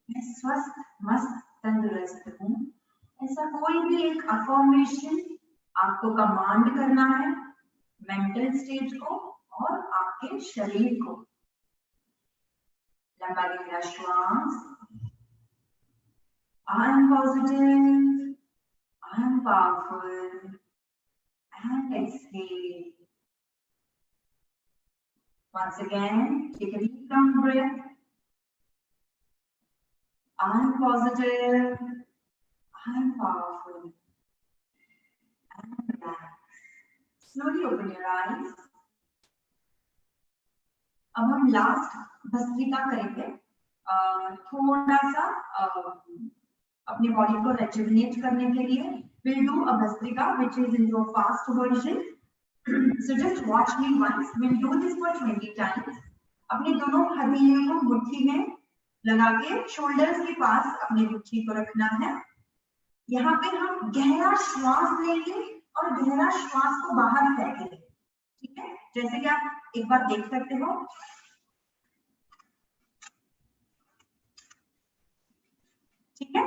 मैं स्वस्थ मस्त तंदुरुस्त हूँ। ऐसा कोई भी एक अफर्मेशन आपको कमांड करना है मेंटल स्टेट को और आपके शरीर को। लंबा गहरा श्वास। I am positive, I am powerful, and exhale. Once again, take a deep long breath. I'm positive, I'm powerful, and relax. Slowly open your eyes. अब हम लास्ट भस्त्रिका करेंगे। थोड़ा सा अपनी बॉडी को रेजुविनेट करने के लिए we'll do a bhastrika which is into a fast version. So just watch me once. We'll do this for 20 times. अपने दोनों हथेलियों को मुट्ठी में लगा के शोल्डर्स के पास अपनी मुट्ठी को रखना है। यहाँ पे हम गहरा श्वास लेंगे और गहरा श्वास को बाहर फेंकेंगे। ठीक है, जैसे कि आप एक बार देख सकते हो। ठीक है,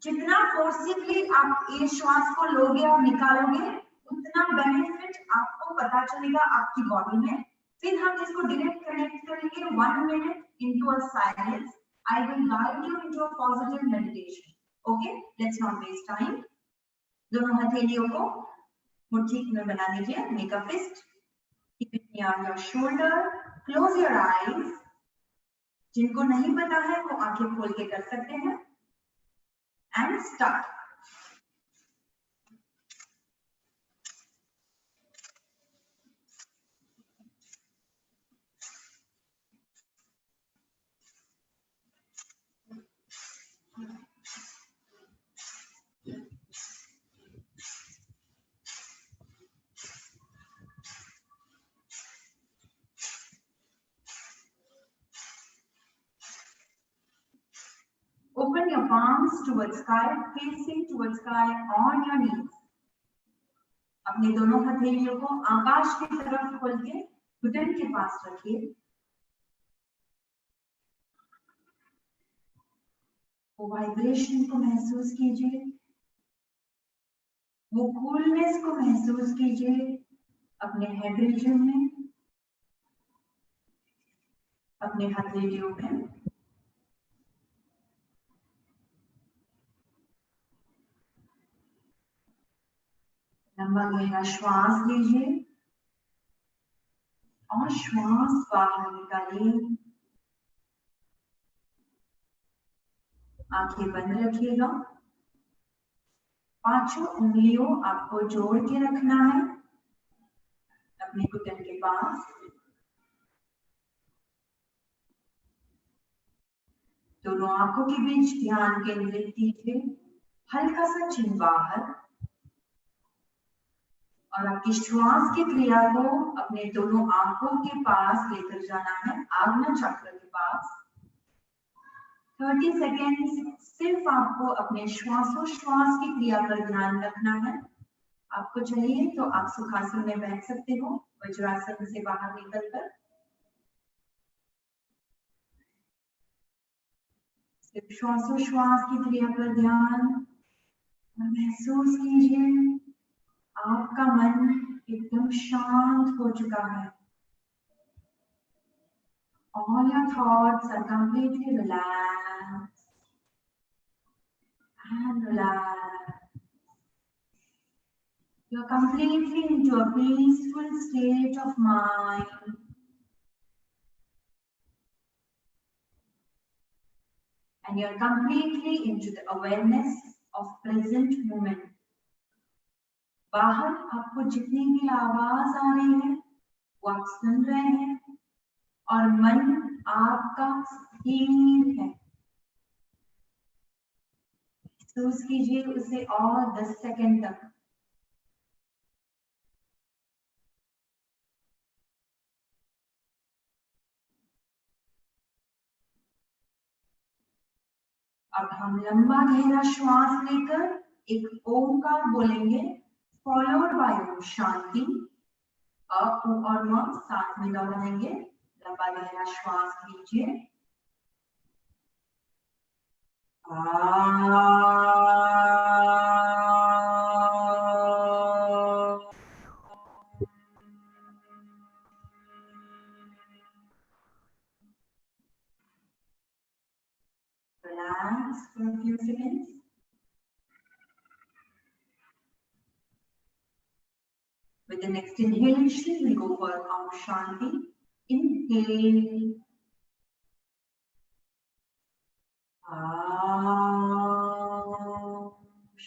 जितना फोर्सिबली आप ये श्वास को लोगे और निकालोगे उतना बेनिफिट आपको पता चलेगा आपकी बॉडी में। फिर हम इसको डायरेक्ट कनेक्ट करेंगे 1 minute into a silence. I will guide you into a positive meditation. Okay, let's not waste time. दोनों हथेलियों को मुट्ठी में बना लीजिए, make a fist, keep it near your shoulder, close your eyes. जिनको नहीं पता है वो आंखें खोल के कर सकते हैं। And start. Open your palms towards sky, facing towards sky on your knees. अपने दोनों हथेलियों को आकाश की तरफ खोल के घुटन के पास रखिए। वो वाइब्रेशन को महसूस कीजिए, वो कूलनेस को महसूस कीजिए अपने हेड रीजन में, अपने हथेलियों में। लंबा गहरा श्वास लीजिए और श्वास बाहर निकालिए। आंखें बंद रखिएगा। पांचों उंगलियों आपको जोड़ के रखना है अपने घुटन के पास। दोनों आंखों के बीच ध्यान केंद्रित कीजिए, हल्का सा चिन बाहर। और आपकी श्वास की क्रिया को अपने दोनों आंखों के पास लेकर जाना है, आज्ञा चक्र के पास। 30 सेकेंड सिर्फ आपको अपने श्वासोश्वास की क्रिया पर ध्यान रखना है। आपको चाहिए तो आप सुखासन में बैठ सकते हो, वज्रासन से बाहर निकलकर। सिर्फ श्वासोश्वास की क्रिया पर ध्यान। महसूस कीजिए आपका मन एकदम शांत हो चुका है। All your thoughts are completely relaxed and relaxed. You're completely into a peaceful state of mind. And you're completely into the awareness of present moment. बाहर आपको जितनी भी आवाज आ रही है वो आप सुन रहे हैं और मन आपका स्थिर है। महसूस कीजिए उसे और 10 सेकंड तक। अब हम लंबा गहरा श्वास लेकर एक ओमकार बोलेंगे, फॉलोड बाय ओम शांति। अ और म साथ में दोहराएंगे। लंबा गहरा श्वास लीजिए। Relax for a few seconds. With the next inhalation, we go for Om Shanti. Inhale. Om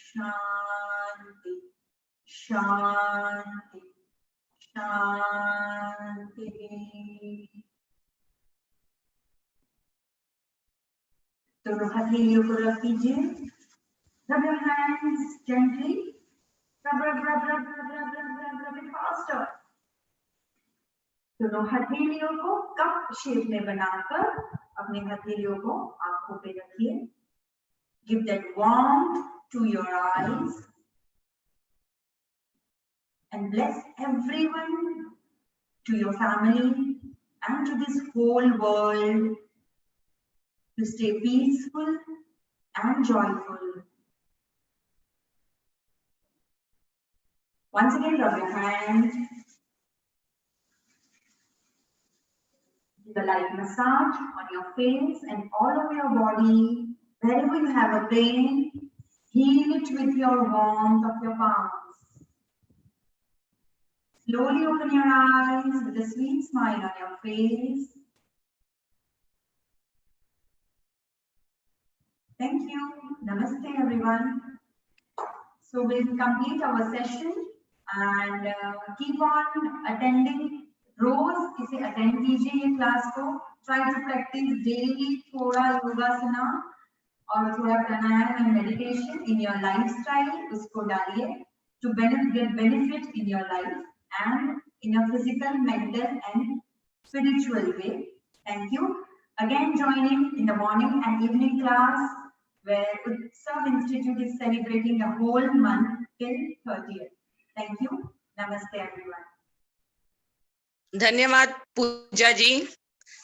Shanti. Shanti. Shanti. दोनों हथेलियों को रख दीजिए। Rub your hands gently. Rub, rub, rub, rub, rub, rub, rub, rub, rub it faster. दोनों हथेलियों को cup shape में बनाकर अपने हथेलियों को आंखों पे रखिए। Give that warmth to your eyes and bless everyone, to your family and to this whole world, to stay peaceful and joyful. Once again, rub your hands. Give a light massage on your face and all over your body. Wherever you have a pain, heal it with your warmth of your palms. Slowly open your eyes with a sweet smile on your face. Thank you. Namaste, everyone. So we'll complete our session and keep on attending. रोज इसे attend कीजिए ये class को। Try to practice daily थोड़ा योगासना और थोड़ा प्राणायाम and meditation in your lifestyle, उसको डालिए to get benefit in your life and in a physical, mental and spiritual way. Thank you. Again, joining in the morning and evening class where Utsav Institute is celebrating the whole month till 30th. Thank you. Namaste, everyone. धन्यवाद पूजा जी।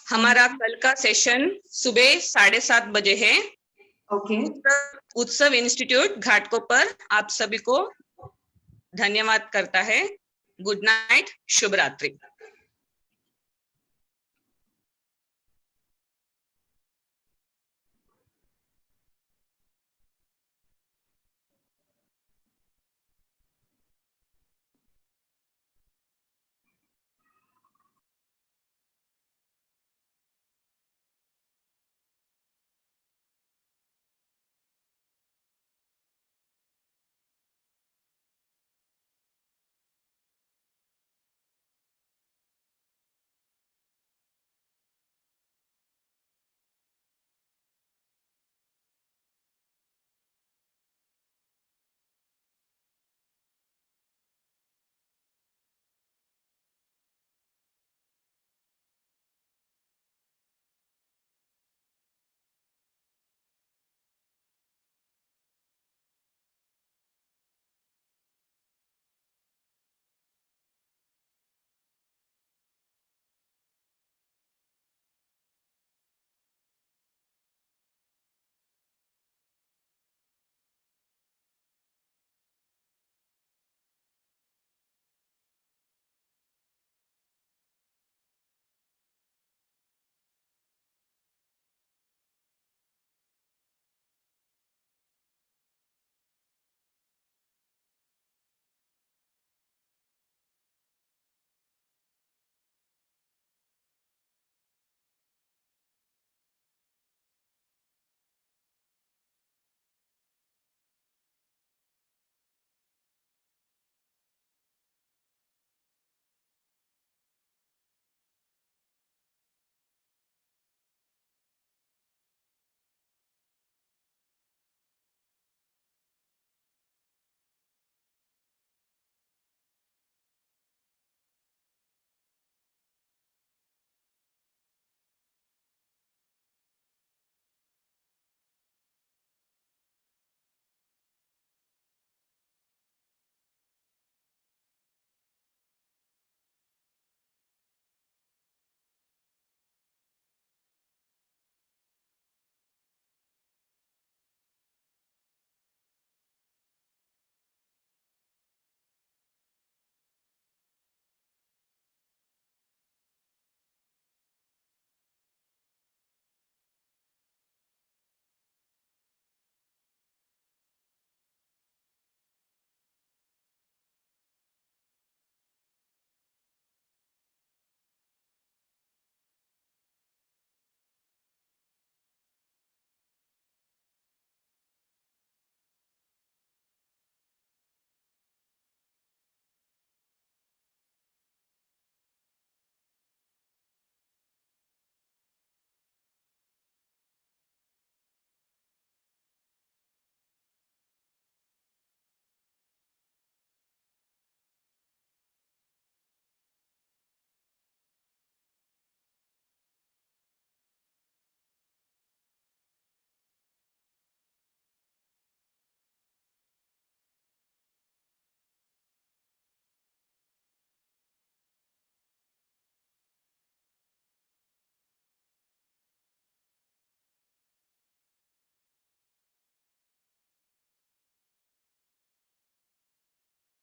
हमारा कल का session सुबह 7:30 बजे है। Okay. उत्सव institute Ghatkopar आप सभी को धन्यवाद करता है। गुड नाइट, शुभ रात्रि।